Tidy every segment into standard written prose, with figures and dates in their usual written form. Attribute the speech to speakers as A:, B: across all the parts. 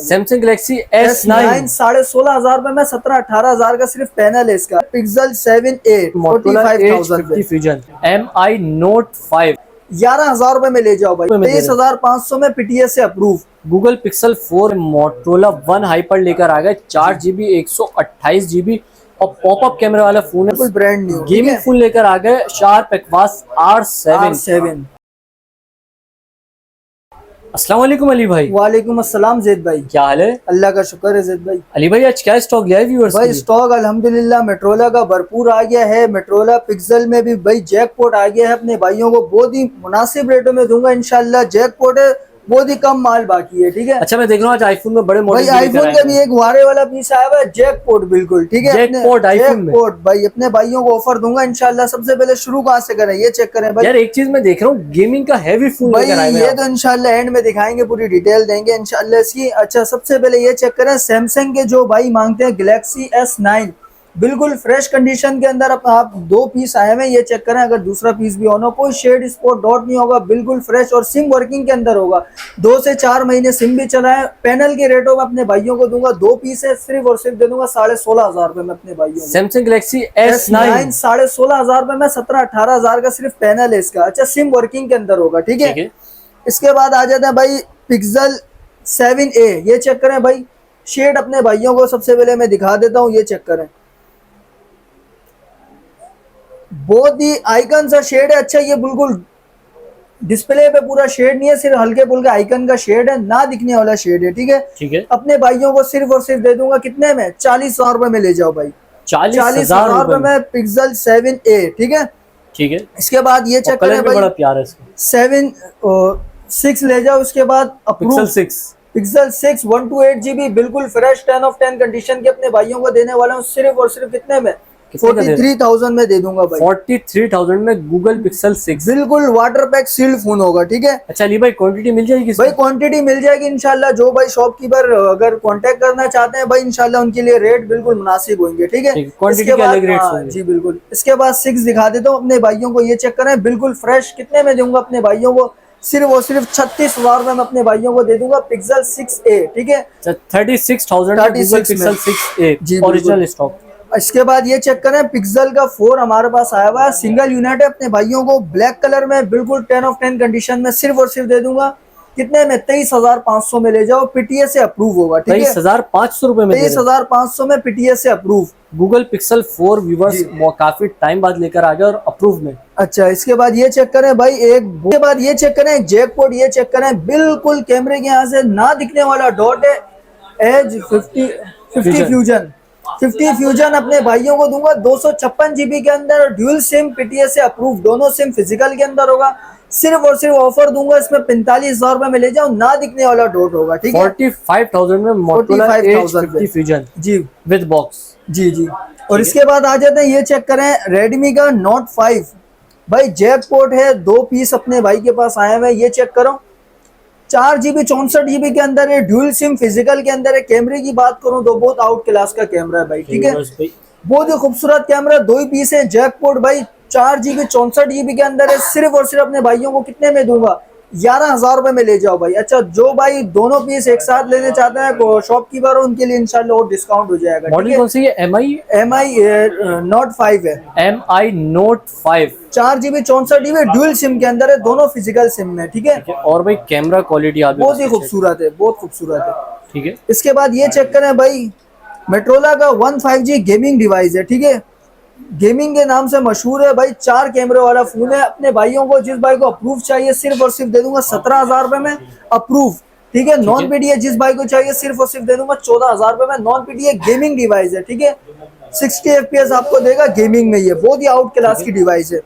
A: Samsung Galaxy S9
B: 16,500 में 17-18 हजार का सिर्फ पैनल है इसका। Pixel 7a
A: Motorola
B: 45,000
A: H50 fusion MI Note 5
B: 11,000 में ले जाओ भाई। 23,500 में पीटीएस से approve.
A: Google pixel 4 Motorola 1 hyper लेकर आ गए 4GB 128GB और पॉपअप कैमरे वाला फोन है,
B: बिल्कुल ब्रांड न्यू।
A: गेमिंग फोन लेकर आ गए शार्प एक्वास R7। अस्सलाम वालेकुम अली भाई।
B: वालेकुम अस्सलाम जैद भाई,
A: क्या हाल है?
B: अल्लाह का शुक्र है जैद भाई।
A: अली भाई आज क्या स्टॉक लिया है व्यूअर्स के
B: भाई
A: लिए?
B: स्टॉक अल्हम्दुलिल्लाह मोटोरोला का भरपूर आ गया है। मोटोरोला पिक्सल में भी भाई जैकपॉट आ गया है। अपने भाइयों को बहुत ही मुनासिब रेटों में दूंगा इंशाल्लाह। जैकपॉट है, बहुत ही कम माल बाकी है, ठीक है।
A: अच्छा मैं देख रहा हूँ आज आईफोन में बड़े मॉडल
B: भाई आईफोन का भी एक वारे वाला पीस आया हुआ है, जैकपॉट बिल्कुल, ठीक है।
A: जैकपॉट आईफोन में
B: जैकपॉट भाई अपने भाइयों को ऑफर दूंगा इंशाल्लाह। सबसे पहले शुरू कहाँ से करें, ये चेक करें भाई।
A: यार एक चीज मैं देख रहा हूँ गेमिंग का हैवी फोन
B: भाई
A: लेकर आए हैं
B: ये तो इंशाल्लाह एंड में दिखाएंगे, पूरी डिटेल देंगे इंशाल्लाह इसकी। अच्छा सबसे पहले ये चेक करें सैमसंग के जो भाई मांगते हैं गैलेक्सी S9 बिल्कुल फ्रेश कंडीशन के अंदर आप दो पीस आए हुए, ये चेक करें। अगर दूसरा पीस भी होना, कोई शेड स्पॉट डॉट नहीं होगा, बिल्कुल फ्रेश और सिम वर्किंग के अंदर होगा। 2 से 4 महीने सिम भी चला है। पैनल के रेटों में अपने भाइयों को दूंगा, दो पीस है सिर्फ और सिर्फ दे दूंगा 16,500 रुपए में अपने भाइयों को।
A: सैमसंग गैलेक्सी S9
B: 16,500 रुपए में 17-18 हजार का सिर्फ पैनल है इसका। अच्छा सिम वर्किंग के अंदर होगा, ठीक है। इसके बाद आ जाता है भाई पिक्सल 7a, ये चेक करें भाई। शेड अपने भाइयों को सबसे पहले मैं दिखा देता हूँ, ये चेक करें। बहुत ही आइकन सा शेड है। अच्छा ये बिल्कुल डिस्प्ले पे पूरा शेड नहीं है, सिर्फ हल्के फुल्के आइकन का शेड है, ना दिखने वाला शेड है, ठीक है।
A: ठीक है।
B: अपने भाइयों को सिर्फ और सिर्फ दे दूंगा कितने में, 40,000 रुपए में ले जाओ भाई। 40,000 रुपए में पिक्सल 7a, ठीक है।
A: ठीक है।
B: इसके बाद ये चेक करें भाई,
A: बड़ा प्यारा है इसका।
B: 6 ले जाओ। उसके बाद पिक्सल 6 128GB बिल्कुल फ्रेश 10 ऑफ 10 कंडीशन के अपने भाइयों को देने वाला हूँ सिर्फ और सिर्फ कितने में, 43,000 में दे दूंगा भाई।
A: 43,000 में गूगल पिक्सल 6
B: बिल्कुल वाटर पैक सील्ड फोन होगा, ठीक है।
A: अच्छा अली भाई क्वांटिटी मिल जाएगी?
B: भाई क्वांटिटी मिल जाएगी इंशाल्लाह। जो भाई शॉपकीपर अगर कांटेक्ट करना चाहते हैं भाई इंशाल्लाह उनके लिए रेट बिल्कुल मुनासिब होंगे, ठीक है।
A: क्वांटिटी के अलग रेट होंगे।
B: जी बिल्कुल। इसके बाद 6 दिखा देता हूँ अपने भाइयों को, ये चेक करें। बिल्कुल फ्रेश कितने में दूंगा अपने भाइयों को, सिर्फ और सिर्फ 36,000 में अपने भाइयों को दे दूंगा पिक्सल 6a, ठीक है।
A: 36,000 पिक्सल 6a ओरिजिनल स्टॉक।
B: इसके बाद ये चेक करें पिक्सल का 4 हमारे पास आया हुआ है, सिंगल यूनिट है। अपने भाइयों को ब्लैक कलर में बिल्कुल 10 ऑफ 10 कंडीशन में सिर्फ और सिर्फ दे दूंगा कितने में, 23,500 में ले जाओ। पीटीएस से अप्रूव होगा, ठीक है।
A: 23,500 रुपए में,
B: 23,500 में पीटीएस से अप्रूव।
A: गूगल पिक्सल 4 व्यूअर्स काफी टाइम बाद लेकर आ गए और अप्रूव में।
B: अच्छा इसके बाद ये चेक करें भाई, के बाद ये चेक करें जैकपॉट, ये चेक करें। बिल्कुल कैमरे के यहाँ से ना दिखने वाला डॉट है, एज 50 फ्यूजन अपने भाइयों को दूंगा 256GB के अंदर। ड्यूल सिम पीटीएस से अप्रूव, दोनों सिम फिजिकल के अंदर होगा। सिर्फ और सिर्फ ऑफर दूंगा इसमें 45,000 रुपए में ले जाओ, ना दिखने वाला डॉट होगा, ठीक है।
A: 45,000 में Motorola H50 fusion
B: G
A: with box.
B: जी। और इसके बाद आ जाते हैं, ये चेक करें रेडमी का Note 5 भाई। जैकपॉट है, दो पीस अपने भाई के पास आए हुए, ये चेक करो। 4GB 64GB के अंदर है, ड्यूल सिम फिजिकल के अंदर है। कैमरे की बात करूं तो बहुत आउट क्लास का कैमरा है भाई, ठीक है। बहुत ही खूबसूरत कैमरा, दो ही पीस है। जैकपॉट भाई 4GB 64GB के अंदर है, सिर्फ और सिर्फ अपने भाइयों को कितने में दूंगा, 11,000 रुपए में ले जाओ भाई। अच्छा जो भाई दोनों पीस एक साथ लेने चाहते हैं शॉपकीपर, उनके लिए इंशाल्लाह और डिस्काउंट हो जाएगा।
A: मॉडल कौन सी है? MI
B: Note 5 है।
A: MI Note 5
B: 4GB 64GB dual SIM के अंदर है, दोनों फिजिकल सिम में, ठीक है।
A: और भाई कैमरा क्वालिटी
B: बहुत ही खूबसूरत है, बहुत खूबसूरत है,
A: ठीक है।
B: इसके बाद ये चेक करें भाई, मोटोरोला का 15G गेमिंग डिवाइस है, ठीक है। गेमिंग के नाम से मशहूर है भाई, 4 कैमरे वाला फोन है। अपने भाइयों को जिस भाई को अप्रूव चाहिए सिर्फ और सिर्फ दे दूंगा 17,000 रुपए में अप्रूव, ठीक है। नॉन पीडीए जिस भाई को चाहिए सिर्फ और सिर्फ दे दूंगा 14,000 रुपए में। नॉन पीडीए गेमिंग डिवाइस है, ठीक है। 60 FPS आपको देगा गेमिंग में, ये बहुत ही आउट क्लास की डिवाइस है,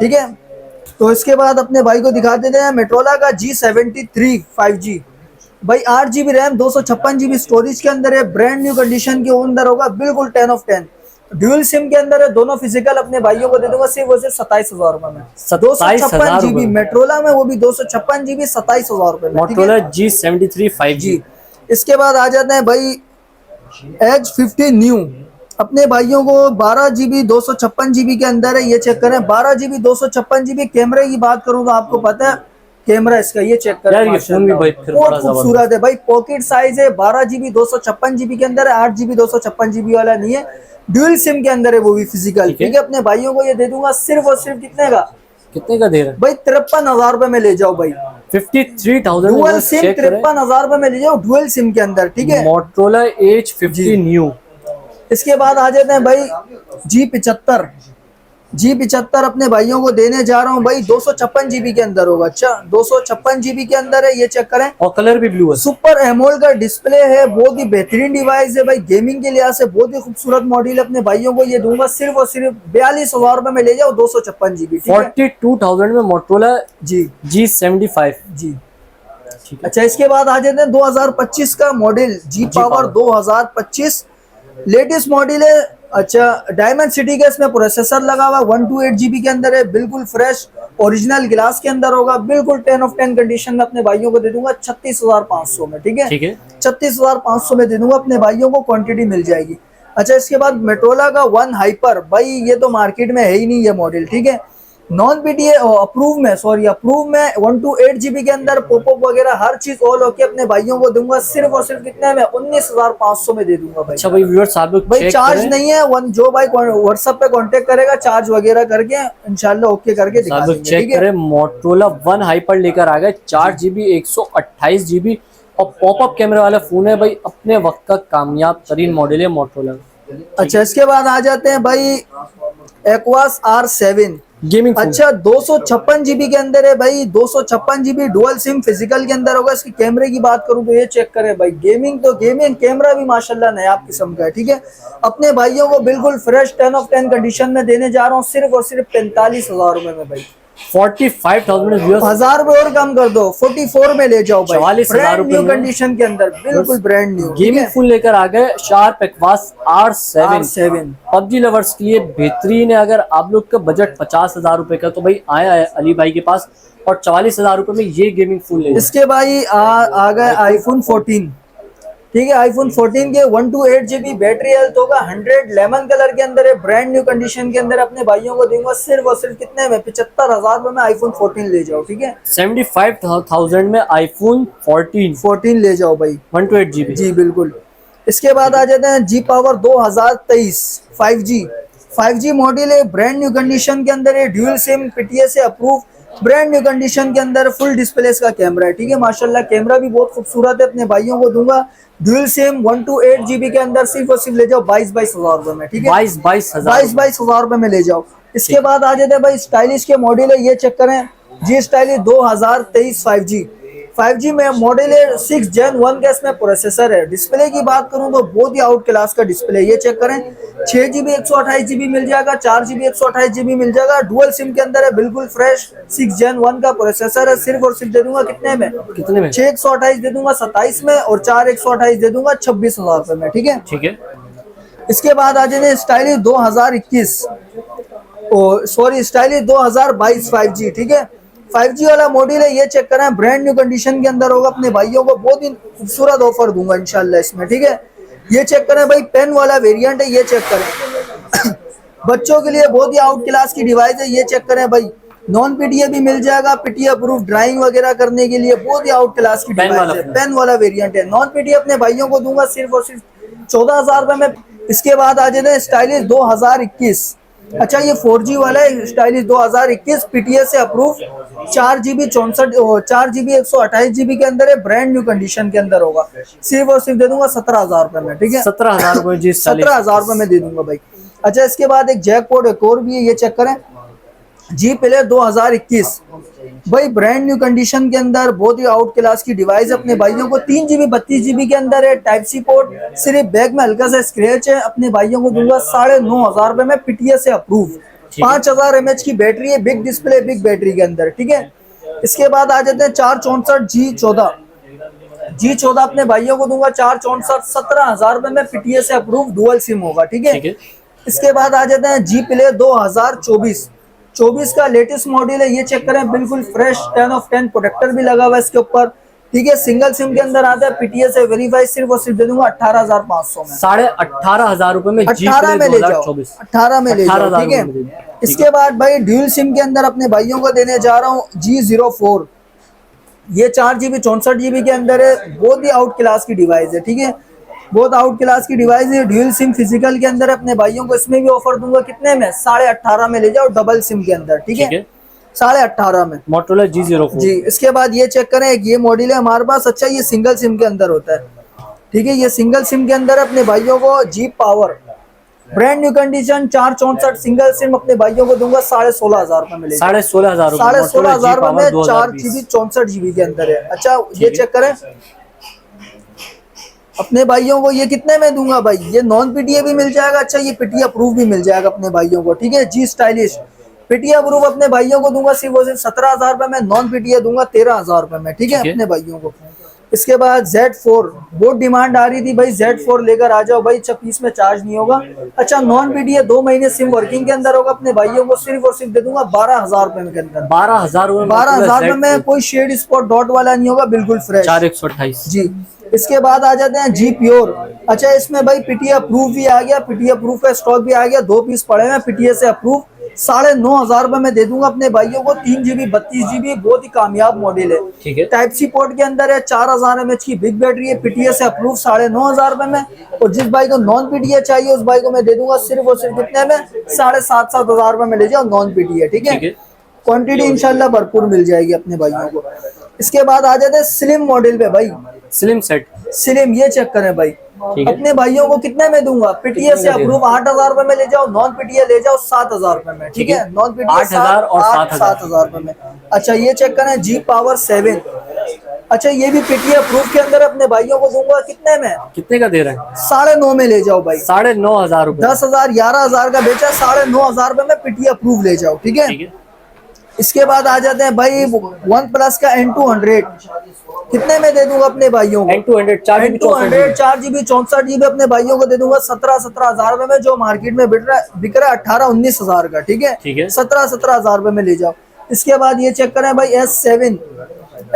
B: ठीक है। तो इसके बाद अपने भाई को दिखा देते हैं मोटोरोला का G73 5G भाई। 8GB रैम 256GB स्टोरेज के अंदर है, ब्रांड न्यू कंडीशन के अंदर होगा, बिल्कुल 10 ऑफ 10। ड्यूल सिम के अंदर है, दोनों फिजिकल। अपने भाइयों को दे दूंगा सिर्फ और सिर्फ 27,000 रुपए में। 256GB मोटोरोला में, वो भी 256GB 27,000 रुपए में,
A: मोटोरोला G73 5G।
B: इसके बाद आ जाते हैं भाई H50 न्यू। अपने भाइयों को 12GB 256GB के अंदर है, ये चेक करें। 12GB 256GB कैमरे की बात करूं तो आपको पता है कैमरा इसका ये चेक करें
A: यार ये फोन भी भाई फिर बड़ा
B: बहुत खूबसूरत है भाई। पॉकेट साइज है, 12 GB 256 GB के अंदर है, 8 GB 256 GB वाला नहीं है, ड्यूल सिम के अंदर है, वो भी फिजिकल। ठीक है, अपने भाइयों को ये दे दूंगा सिर्फ और सिर्फ कितने का?
A: कितने का दे रहा है
B: भाई 53,000 रुपए में ले जाओ भाई।
A: 53,000
B: डुअल सिम 53,000 रुपए में ले जाओ डुअल सिम के अंदर। ठीक है,
A: मोटरोला H50 न्यू।
B: इसके बाद आ जाते हैं भाई G75 अपने भाइयों को देने जा रहा हूँ भाई, 256 GB के अंदर होगा। अच्छा 256 GB के अंदर है, ये चेक करें।
A: और कलर भी ब्लू है।
B: सुपर एमोलेड का डिस्प्ले है, बहुत ही बेहतरीन डिवाइस है भाई, गेमिंग के लिहाज से बहुत ही खूबसूरत मॉडल है। अपने भाइयों को ये दूंगा सिर्फ और सिर्फ 42,000 रुपए में ले जाओ 256 GB।
A: 42,000 में मोटरोला
B: जी
A: G75
B: जी। अच्छा इसके बाद आ जाते हैं 2025 का model G power 2025 latest model है। अच्छा डायमंड सिटी का इसमें प्रोसेसर लगा हुआ 128 GB के अंदर है, बिल्कुल फ्रेश ओरिजिनल ग्लास के अंदर होगा, बिल्कुल 10 of 10 कंडीशन में। अपने भाइयों को दे दूंगा 36,500 में। ठीक है 36,500 में दे दूंगा अपने भाइयों को, क्वांटिटी मिल जाएगी। अच्छा इसके बाद मेट्रोला का वन हाइपर, भाई ये तो मार्केट में है ही नहीं ये मॉडल। ठीक है, नॉन पीटीए अप्रूव में 128 GB के अंदर, पॉपअप वगैरह हर चीज ऑल ओके। अपने भाइयों को दूंगा सिर्फ और सिर्फ कितने में? 19,500 में दे दूंगा भाई।
A: अच्छा भाई व्यूअर्स आप लोग
B: भाई चार्ज नहीं है, जो भाई व्हाट्सएप पे कांटेक्ट करेगा चार्ज वगैरह करके इंशाल्लाह ओके करके दिखा देंगे।
A: चेक करें, मोटरोला वन हाइपर लेकर आ गए, 4 GB 128 GB और पॉपअप कैमरे वाला फोन है भाई, अपने वक्त का कामयाब तरीन मॉडल है मोटरोला।
B: अच्छा इसके बाद आ जाते हैं भाई एक्वास R7
A: गेमिंग।
B: अच्छा 256 GB के अंदर है भाई, 256 GB डुअल सिम फिजिकल के अंदर होगा। इसके कैमरे की बात करूं तो ये चेक करें भाई, गेमिंग तो गेमिंग, कैमरा भी माशाल्लाह नायाब किस्म का है। ठीक है, अपने भाइयों को बिल्कुल फ्रेश 10 of 10 कंडीशन में देने जा रहा हूँ सिर्फ और सिर्फ 45,000 रुपए में भाई।
A: 45,000
B: 1000 रुपए और कम कर दो, 44 में ले जाओ भाई,
A: 44,000 रुपए
B: न्यू कंडीशन के अंदर, बिल्कुल ब्रांड न्यू
A: गेमिंग फुल लेकर आ गए। Sharp aqueous R7
B: R7
A: PUBG lovers के लिए बेहतरीन है। अगर आप लोग का बजट 50,000 रुपए का तो भाई आया है अली भाई के पास, और 44,000 रुपए में ये गेमिंग फुल ले।
B: इसके भाई आ गए आईफोन 14। ठीक है, आईफोन 14 के 128 GB बैटरी हेल्थ होगा, 100 लेमन कलर के अंदर है, ब्रांड न्यू कंडीशन के अंदर। अपने भाइयों को दूंगा सिर्फ और सिर्फ कितने में? 75,000 रुपए में आईफोन 14 ले जाओ। ठीक है
A: 75,000 में आईफोन 14
B: ले जाओ भाई,
A: 128 GB।
B: जी बिल्कुल। इसके बाद आ जाते हैं G पावर 2023 5G मॉडल है, ब्रांड न्यू कंडीशन के अंदर है, ड्यूल सिम पीटीए से अप्रूव, ब्रांड न्यू कंडीशन के अंदर, फुल डिस्प्ले का कैमरा है। ठीक है, माशाल्लाह कैमरा भी बहुत खूबसूरत है। अपने भाइयों को दूंगा ड्यूल सिम 128 GB के अंदर सिर्फ और सिर्फ ले जाओ 22,000 रुपए में। ठीक है 22,000 रुपए में ले जाओ। इसके बाद आ जाते हैं भाई स्टाइलिश के मॉडल है, ये चेक करें जी स्टाइलिश 2023 5G में मॉडल है, 6 Gen 1 का इसमें प्रोसेसर है। डिस्प्ले की बात करूं तो बहुत ही आउट क्लास का डिस्प्ले, ये चेक करें 6 GB 128 GB मिल जाएगा, 4 GB 128 GB मिल जाएगा, डुअल सिम के अंदर है, बिल्कुल फ्रेश 6 Gen 1 का प्रोसेसर है। सिर्फ और सिर्फ दे दूंगा कितने में? 6 128 दे दूंगा 27 में, और 4 128 दे दूंगा 26,000 रुपए में। ठीक है इसके बाद आ जाते स्टाइलिश 2021 स्टाइलिश 2022 5G। ठीक है 5G वाला मॉडल है, ये चेक करें, ब्रांड न्यू कंडीशन के अंदर होगा। अपने भाइयों को बहुत ही खूबसूरत ऑफर दूंगा इंशाल्लाह इसमें। ठीक है, ये चेक करें भाई, पेन वाला वेरिएंट है, ये चेक करें बच्चों के लिए बहुत ही आउट क्लास की डिवाइस है, ये चेक करें भाई, नॉन पीटीए भी मिल जाएगा, पीटीए अप्रूव ड्राइंग वगैरह करने के लिए बहुत ही आउट क्लास की डिवाइस है, पेन वाला वेरिएंट है। नॉन पीटीए अपने भाइयों को दूंगा सिर्फ और सिर्फ 14,000 रुपए में। इसके बाद आ जाते हैं स्टाइलिश 2021। अच्छा ये 4G वाला है, स्टाइलिश 2021 पीटीए से अप्रूव, 4 GB 128 GB के अंदर है, ब्रांड न्यू कंडीशन के अंदर होगा। सिर्फ और सिर्फ दे दूंगा 17,000 रुपए में। ठीक है
A: 17,000 रुपए जी,
B: 17,000 रुपए में दे दूंगा भाई। अच्छा इसके बाद एक जैकपॉट एक और भी है, ये चेक करें जी प्ले 2021 भाई, ब्रांड न्यू कंडीशन के अंदर, बहुत ही आउट क्लास की डिवाइस। अपने भाइयों को 3 GB 32 GB के अंदर है, टाइप सी पोर्ट, सिर्फ बैक में हल्का सा स्क्रैच है। अपने भाइयों को दूंगा 9,500 रुपए में, पीटीए से अप्रूव, 5000 mAh की बैटरी है, बिग डिस्प्ले बिग बैटरी के अंदर। ठीक है इसके बाद आ जाते हैं 464 G14 अपने भाइयों को दूंगा 464 17,000 रुपए में, पीटीए से अप्रूव, डुअल सिम होगा। ठीक है इसके बाद आ जाते हैं जी प्ले 2024 का लेटेस्ट मॉडल है, ये चेक करें, बिल्कुल फ्रेश 10 of 10 प्रोटेक्टर भी लगा हुआ है इसके ऊपर। ठीक है सिंगल सिम के अंदर आता है, पीटीए से वेरीफाई, सिर्फ और सिर्फ दे दूंगा 18,500 में,
A: 18,500 रुपए में,
B: 18 में ले जाओ, 18 में ले जाओ। ठीक है इसके बाद भाई ड्यूल सिम के अंदर अपने भाइयों को देने जा रहा हूँ ये 4 GB 64 GB के अंदर है, बहुत ही आउट क्लास की डिवाइस है, ठीक है, बहुत आउट क्लास की डिवाइस है। ड्यूल सिम फिजिकल के अंदर अपने भाइयों को इसमें भी ऑफर दूंगा, कितने में, 18.5 में ले जाओ, डबल सिम के अंदर, ठीक है, 18.5 में
A: मोटरोला G04
B: जी। इसके बाद ये चेक करें, एक ये मॉडल है हमारे पास, अच्छा ये सिंगल सिम के अंदर होता है, ठीक है, ये सिंगल सिम के अंदर अपने भाइयों को jeep power brand new condition 464 single SIM अपने भाइयों को दूंगा 16,500 रुपए में ले जाओ।
A: 16,500
B: 16,500 रुपए में 4 GB 64 GB के अंदर है। अच्छा ये चेक करें अपने भाइयों को, ये कितने में दूंगा भाई, ये नॉन पीटीए भी मिल जाएगा, अच्छा ये पीटीए अप्रूव भी मिल जाएगा अपने भाइयों को, ठीक है, जी स्टाइलिश पीटीए अप्रूव अपने भाइयों को दूंगा सिर्फ और सिर्फ 17,000 रुपए में, नॉन पीटीए दूंगा 13,000 रुपए में, ठीक है, अपने भाइयों को। इसके बाद Z4 बहुत डिमांड आ रही थी भाई, Z4 लेकर आ जाओ भाई, 26 में चार्ज नहीं होगा, अच्छा नॉन पीटीए 2 महीने सिम वर्किंग के अंदर होगा, अपने भाइयों को सिर्फ और सिर्फ दे दूंगा 12,000 रुपए के अंदर। 12,000 रुपए में कोई शेड स्पॉट डॉट वाला नहीं होगा, बिल्कुल फ्रेश,
A: 4128
B: जी। इसके बाद आ जाते हैं जी प्योर, अच्छा इसमें भाई पीटीए अप्रूव भी आ गया, पीटीए अप्रूव का स्टॉक भी आ गया, 2 पीस पड़े हैं पीटीए से अप्रूव, 9,500 रुपए में दे दूंगा अपने भाइयों को, 3 GB 32 GB, बहुत ही कामयाब मॉडल है,
A: ठीक है,
B: टाइप सी पोर्ट के अंदर है, 4000 mAh की बिग बैटरी है, पीटीए से अप्रूव 9,500 रुपए में, और जिस भाई को नॉन पीटीए चाहिए उस भाई को मैं दे दूंगा सिर्फ और सिर्फ कितने में, 7,500 रुपए में ले जाओ नॉन पीटीए, ठीक है, क्वांटिटी इंशाल्लाह भरपूर मिल जाएगी अपने भाइयों को। इसके बाद आ जाते हैं स्लिम मॉडल पे भाई,
A: स्लिम सेट,
B: स्लिम ये चेक करें भाई, अपने भाइयों को कितने में दूंगा, पीटीए से अप्रूव 8,000 रुपए में ले जाओ, नॉन पीटीए ले जाओ 7,000 रुपए में, ठीक है, नॉन पीटीए
A: 8,000 और
B: 7,000 रुपए में। अच्छा ये चेक करें जी पावर 7, अच्छा ये भी पीटीए अप्रूव के अंदर अपने भाइयों को दूंगा, कितने में,
A: कितने का दे रहे हैं,
B: 9.5 में ले जाओ भाई,
A: 9,500 रुपए,
B: 10,000 11,000 का बेचा, 9,500 रुपए में पीटीए अप्रूव ले जाओ, ठीक है। इसके बाद आ जाते हैं भाई वन प्लस का N200, कितने में दे दूंगा अपने भाइयों को,
A: N200 4
B: GB 64 GB अपने भाइयों को दे दूंगा 17,000 रुपए में, जो मार्केट में बिक रहा है 18,000-19,000 का, ठीक है, 17,000 रुपए में ले जाओ। इसके बाद ये चेक करें भाई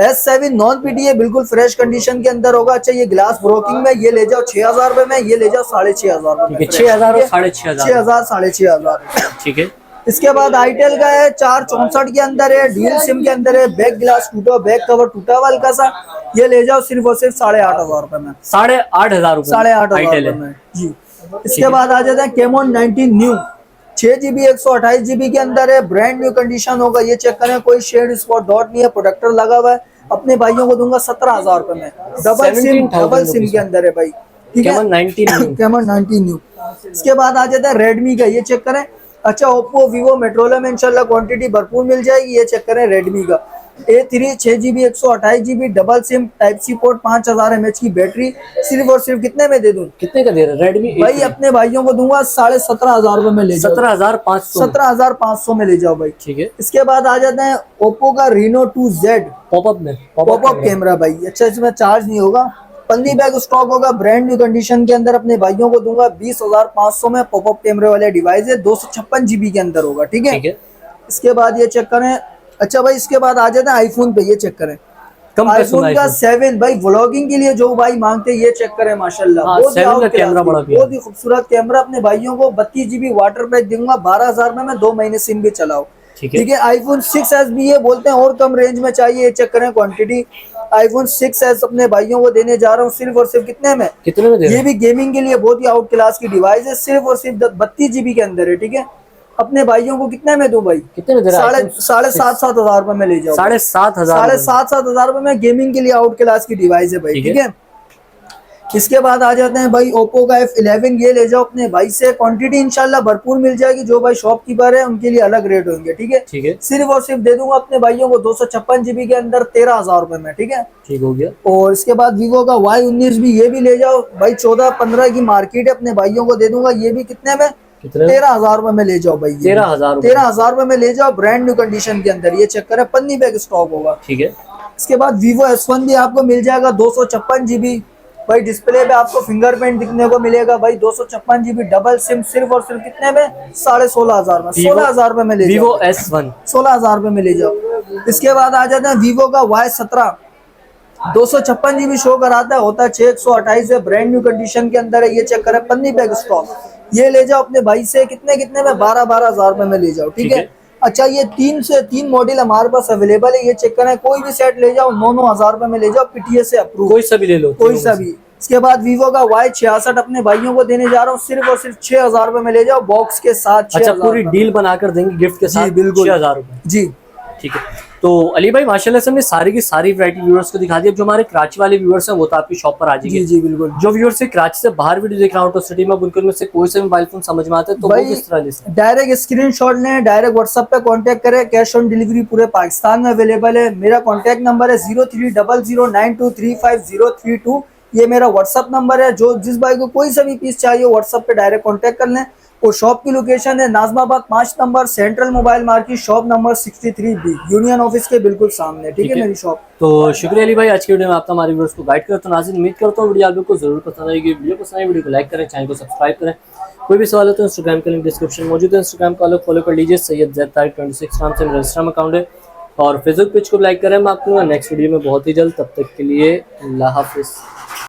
B: S7 नॉन पीटीए बिल्कुल फ्रेश कंडीशन के अंदर होगा, अच्छा ये ग्लास ब्रोकिंग में, ये ले जाओ 6,000 रुपए में, ये ले जाओ 6,500 रुपए,
A: 6,000 और 6,500,
B: 6,000
A: ठीक है।
B: इसके बाद आईटेल का है 464 के अंदर है, ड्यूल सिम के अंदर है, बैक ग्लास टूटा, बैक कवर टूटा हुआ हल्का सा, ये ले जाओ सिर्फ और सिर्फ 8,500 रुपए में,
A: 8,500 रुपए,
B: 8,500 रुपए में जी। इसके बाद आ जाते हैं कैमोन 19 न्यू, 6 GB 128 GB के अंदर है, ब्रांड न्यू कंडीशन होगा, ये चेक करें, कोई शेड स्पॉट डॉट नहीं है, प्रोडक्टर लगा हुआ है, अपने भाइयों को दूंगा 17,000 रुपए में, डबल सिम के अंदर है भाई, ठीक है, कैमोन 19 न्यू। इसके बाद आ जाता है रेडमी का, ये चेक करें, अच्छा ओप्पो वीवो मेट्रोला में इंशाल्लाह क्वांटिटी भरपूर मिल जाएगी, ये चेक करें रेडमी का A3 6 GB 128 GB double SIM, type C port, 5,000 mAh की बैटरी, सिर्फ और सिर्फ कितने में दे दूं,
A: कितने का दे रहे रेडमी
B: भाई अपने भाइयों को दूंगा 17,500 रुपए में ले जाओ, 17,500 में ले जाओ भाई,
A: ठीक है।
B: इसके बाद आ जाते हैं ओप्पो का Reno 2Z पॉपअप कैमरा भाई, अच्छा इसमें चार्ज नहीं होगा, पन्नी बैग स्टॉक होगा, ब्रांड न्यू कंडीशन के अंदर, अपने भाइयों को दूंगा 20,500 में, पॉपअप कैमरे वाले डिवाइस है, 256 GB के अंदर होगा, ठीक है। इसके बाद ये चेक करें, अच्छा भाई इसके बाद आ जाते हैं आईफोन पे, ये चेक करें, आईफोन का 7 भाई व्लॉगिंग के लिए जो भाई मांगते हैं, ये चेक करें माशाल्लाह, बहुत ही खूबसूरत कैमरा, अपने भाइयों को 32 GB वाटर पैक दूंगा 12,000 में, 2 महीने सिम भी चलाओ, ठीक है। आईफोन 6s भी ये बोलते हैं और कम रेंज में चाहिए, ये चेक करें क्वांटिटी, आईफोन 6s अपने भाइयों को देने जा रहा हूँ सिर्फ और सिर्फ कितने में, ये भी गेमिंग के लिए बहुत ही आउट क्लास की डिवाइस है, सिर्फ और सिर्फ 32 GB के अंदर है, ठीक है, अपने भाइयों को कितने में दूं भाई, कितने में दे रहा है, 7,500 रुपए में ले जाओ, 7,500 रुपए में, गेमिंग के लिए आउट क्लास की डिवाइस है भाई, ठीक है। इसके बाद आ जाते हैं भाई ओप्पो का F11, ये ले जाओ अपने भाई से, क्वांटिटी इंशाल्लाह भरपूर मिल जाएगी, जो भाई शॉपकीपर है उनके लिए अलग रेट होंगे, ठीक है, सिर्फ और सिर्फ दे दूंगा अपने भाइयों को 256 GB के अंदर 13,000 रुपए में, ठीक है, ठीक हो गया। और इसके बाद वीवो का Y19 भी, ये भी ले जाओ भाई, 14-15 की मार्केट है, अपने भाइयों को दे दूंगा, ये भी कितने में, 13,000 रुपए में ले जाओ भाई, 13,000 रुपए में ले जाओ, ब्रांड न्यू कंडीशन के अंदर, ये चेक करें, पन्नी बैग स्टॉक होगा, ठीक है। इसके बाद Vivo S1 भी आपको मिल जाएगा 256 GB भाई, डिस्प्ले पे आपको फिंगरप्रिंट दिखने को मिलेगा भाई, 256 GB डबल सिम, सिर्फ और सिर्फ कितने में, 16,500 में, 16,000 रुपए में ले जाओ, Vivo S1 16,000 रुपए में ले जाओ। इसके बाद आ जाते हैं Vivo का Y17, 256 GB शो कराता है, होता है 628 है, ब्रांड न्यू कंडीशन के अंदर है, ये चेक करें, पन्नी बैग स्टॉक, ये ले जाओ अपने भाई से, कितने में, 12,000 रुपए में ले जाओ, ठीक है। अच्छा ये 3 मॉडल हमारे पास अवेलेबल है, ये चेक करें, कोई भी सेट ले जाओ 9-9 हजार रुपए में ले जाओ, पीटीएस से अप्रूव,
A: कोई सा भी ले लो,
B: कोई
A: तीनों
B: सा
A: में से।
B: भी। इसके बाद वीवो का Y66 अपने भाइयों को देने जा रहा हूँ, सिर्फ और सिर्फ 6 हजार रुपए में ले जाओ, बॉक्स के साथ।
A: अच्छा, पूरी डील बनाकर देंगे गिफ्ट के साथ,
B: जी बिल्कुल
A: 6,000 रुपए।
B: जी।
A: ठीक है, तो अली भाई माशाल्लाह से हमने सारी की सारी वैरायटी व्यूअर्स को दिखा दी। अब जो हमारे कराची वाले व्यूअर्स हैं वो तो आपकी शॉप पर आ जाएंगे।
B: जी जी बिल्कुल।
A: जो व्यूअर्स से कराची से बाहर वीडियो देख रहा हूँ तो सिटी में, उनके में से कोई सा मोबाइल फोन समझ में आता है तो वो
B: भाई
A: किस तरह ले सकते हैं?
B: डायरेक्ट स्क्रीनशॉट लें, डायरेक्ट व्हाट्सएप पे कांटेक्ट करें, कैश ऑन डिलीवरी पूरे पाकिस्तान में अवेलेबल है। मेरा कांटेक्ट नंबर है 030092353032, ये मेरा व्हाट्सएप नंबर है। जो जिस भाई को कोई सा भी पीस चाहिए व्हाट्सएप पे डायरेक्ट कांटेक्ट कर लें। और शॉप की लोकेशन है Najmabad 5 number, central mobile market, shop number 63B, union office के बिल्कुल सामने। ठीक है मेरी शॉप।
A: तो शुक्रिया अली भाई, आज की वीडियो में आपका हमारे व्यूअर्स को गाइड करता हूँ। नाज़रीन उम्मीद करता हूँ वीडियो आप लोग को जरूर पसंद आएगी। वीडियो पसंद आई, वीडियो को लाइक करें, चैनल को सब्सक्राइब करें। कोई भी सवाल हो तो इंस्टाग्राम का लिंक डिस्क्रिप्शन मौजूद है, इंस्टाग्राम का फॉलो कर लीजिए, सैयद ज़ैद तारिक 26 नाम से मेरा इंस्टाग्राम अकाउंट है। और फेसबुक पेज को लाइक करें। मैं आपको नेक्स्ट वीडियो में बहुत ही जल्द, तब तक के लिए अल्लाह हाफिज़।